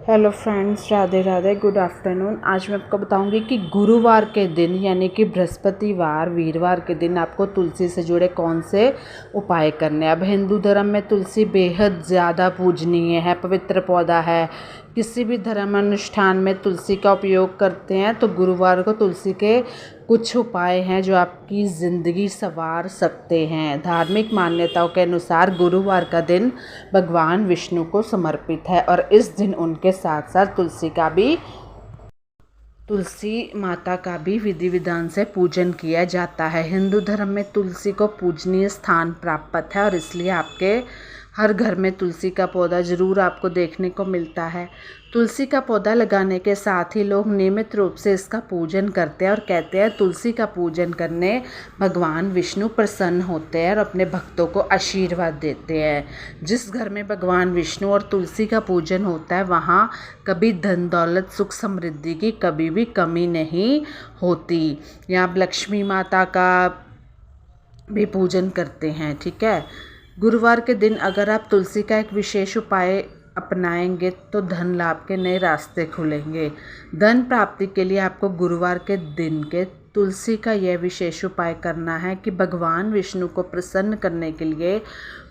Hello friends, Radhe Radhe, good afternoon. आज मैं आपको बताऊंगी कि गुरुवार के दिन यानी कि बृहस्पतिवार वीरवार के दिन आपको तुलसी से जुड़े कौन से उपाय करने हैं। अब हिंदू धर्म में तुलसी बेहद ज़्यादा पूजनीय है, पवित्र पौधा है। किसी भी धर्म अनुष्ठान में तुलसी का उपयोग करते हैं। तो गुरुवार को तुलसी के कुछ उपाय हैं जो आपकी ज़िंदगी संवार सकते हैं। धार्मिक मान्यताओं के अनुसार गुरुवार का दिन भगवान विष्णु को समर्पित है और इस दिन उनके साथ साथ तुलसी माता का भी विधि विधान से पूजन किया जाता है। हिंदू धर्म में तुलसी को पूजनीय स्थान प्राप्त है और इसलिए आपके हर घर में तुलसी का पौधा ज़रूर आपको देखने को मिलता है। तुलसी का पौधा लगाने के साथ ही लोग नियमित रूप से इसका पूजन करते हैं और कहते हैं तुलसी का पूजन करने भगवान विष्णु प्रसन्न होते हैं और अपने भक्तों को आशीर्वाद देते हैं। जिस घर में भगवान विष्णु और तुलसी का पूजन होता है वहाँ कभी धन दौलत सुख समृद्धि की कभी भी कमी नहीं होती। यहाँ आप लक्ष्मी माता का भी पूजन करते हैं। ठीक है, गुरुवार के दिन अगर आप तुलसी का एक विशेष उपाय अपनाएंगे तो धन लाभ के नए रास्ते खुलेंगे। धन प्राप्ति के लिए आपको गुरुवार के दिन के तुलसी का यह विशेष उपाय करना है कि भगवान विष्णु को प्रसन्न करने के लिए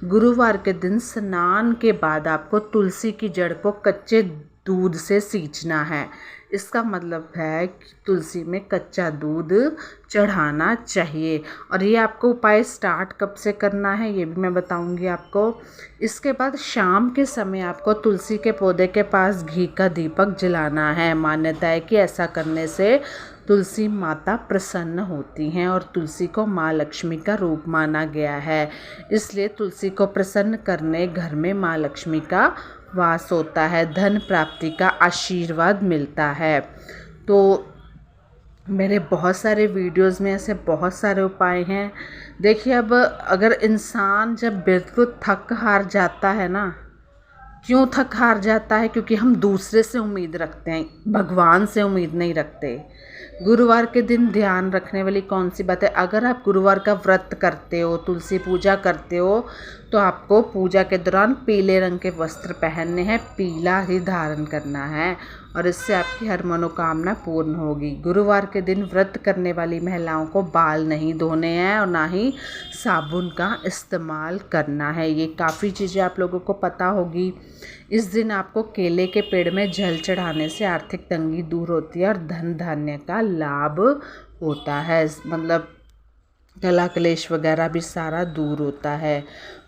गुरुवार के दिन स्नान के बाद आपको तुलसी की जड़ को कच्चे दूध से सींचना है। इसका मतलब है कि तुलसी में कच्चा दूध चढ़ाना चाहिए। और ये आपको उपाय स्टार्ट कब से करना है ये भी मैं बताऊंगी आपको। इसके बाद शाम के समय आपको तुलसी के पौधे के पास घी का दीपक जलाना है। मान्यता है कि ऐसा करने से तुलसी माता प्रसन्न होती हैं और तुलसी को माँ लक्ष्मी का रूप माना गया है। इसलिए तुलसी को प्रसन्न करने घर में माँ लक्ष्मी का वास होता है, धन प्राप्ति का आशीर्वाद मिलता है। तो मेरे बहुत सारे वीडियोस में ऐसे बहुत सारे उपाय हैं। देखिए, अब अगर इंसान जब बिल्कुल थक हार जाता है ना, क्यों थक हार जाता है? क्योंकि हम दूसरे से उम्मीद रखते हैं, भगवान से उम्मीद नहीं रखते। गुरुवार के दिन ध्यान रखने वाली कौन सी बात है, अगर आप गुरुवार का व्रत करते हो, तुलसी पूजा करते हो, तो आपको पूजा के दौरान पीले रंग के वस्त्र पहनने हैं, पीला ही धारण करना है और इससे आपकी हर मनोकामना पूर्ण होगी। गुरुवार के दिन व्रत करने वाली महिलाओं को बाल नहीं धोने हैं और ना ही साबुन का इस्तेमाल करना है। ये काफ़ी चीज़ें आप लोगों को पता होगी। इस दिन आपको केले के पेड़ में जल चढ़ाने से आर्थिक तंगी दूर होती है और धन धान्य का लाभ होता है। मतलब कला क्लेश वगैरह भी सारा दूर होता है।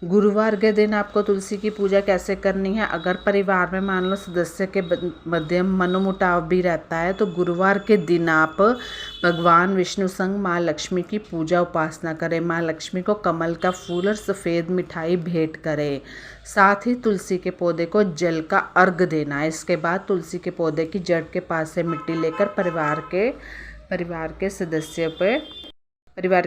गुरुवार के दिन आपको तुलसी की पूजा कैसे करनी है? अगर परिवार में मान लो सदस्य के मध्यम मनोमुटाव भी रहता है तो गुरुवार के दिन आप भगवान विष्णु संग माँ लक्ष्मी की पूजा उपासना करें। माँ लक्ष्मी को कमल का फूल और सफ़ेद मिठाई भेंट करें। साथ ही तुलसी के पौधे को जल का अर्घ देना है। इसके बाद तुलसी के पौधे की जड़ के पास से मिट्टी लेकर परिवार के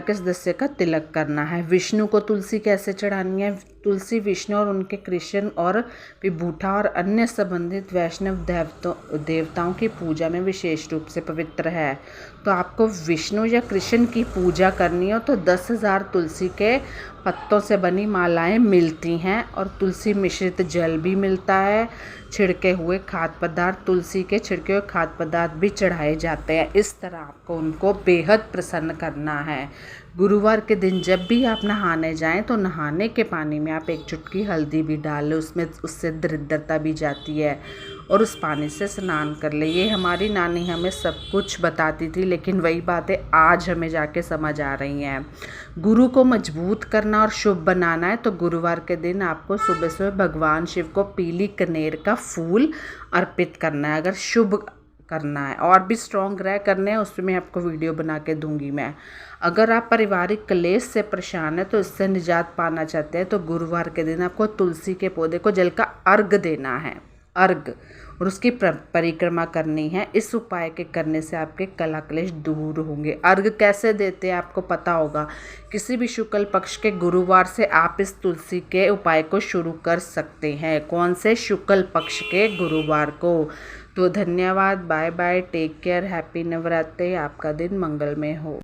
सदस्य का तिलक करना है। विष्णु को तुलसी कैसे चढ़ानी है? तुलसी विष्णु और उनके कृष्ण और विभूषा और अन्य संबंधित वैष्णव देवताओं की पूजा में विशेष रूप से पवित्र है। तो आपको विष्णु या कृष्ण की पूजा करनी हो तो 10,000 तुलसी के पत्तों से बनी मालाएं मिलती हैं और तुलसी मिश्रित जल भी मिलता है। छिड़के हुए खाद्य पदार्थ, तुलसी के छिड़के हुए खाद्य पदार्थ भी चढ़ाए जाते हैं। इस तरह आपको उनको बेहद प्रसन्न करना है। गुरुवार के दिन जब भी आप नहाने जाएं तो नहाने के पानी में आप एक चुटकी हल्दी भी डाल लें, उससे दरिद्रता भी जाती है और उस पानी से स्नान कर ले। ये हमारी नानी हमें सब कुछ बताती थी, लेकिन वही बातें आज हमें जाके समझ आ रही हैं। गुरु को मजबूत करना और शुभ बनाना है तो गुरुवार के दिन आपको सुबह सुबह भगवान शिव को पीली कनेर का फूल अर्पित करना है। अगर शुभ करना है और भी स्ट्रॉन्ग ग्रह करने हैं उसमें आपको वीडियो बना के दूंगी मैं। अगर आप पारिवारिक क्लेश से परेशान हैं तो इससे निजात पाना चाहते हैं तो गुरुवार के दिन आपको तुलसी के पौधे को जल का अर्घ देना है, अर्घ, और उसकी परिक्रमा करनी है। इस उपाय के करने से आपके कला क्लेश दूर होंगे। अर्घ कैसे देते हैं आपको पता होगा। किसी भी शुक्ल पक्ष के गुरुवार से आप इस तुलसी के उपाय को शुरू कर सकते हैं। कौन से? शुक्ल पक्ष के गुरुवार को। तो धन्यवाद, bye bye, take care, happy Navratri, आपका दिन मंगलमय हो।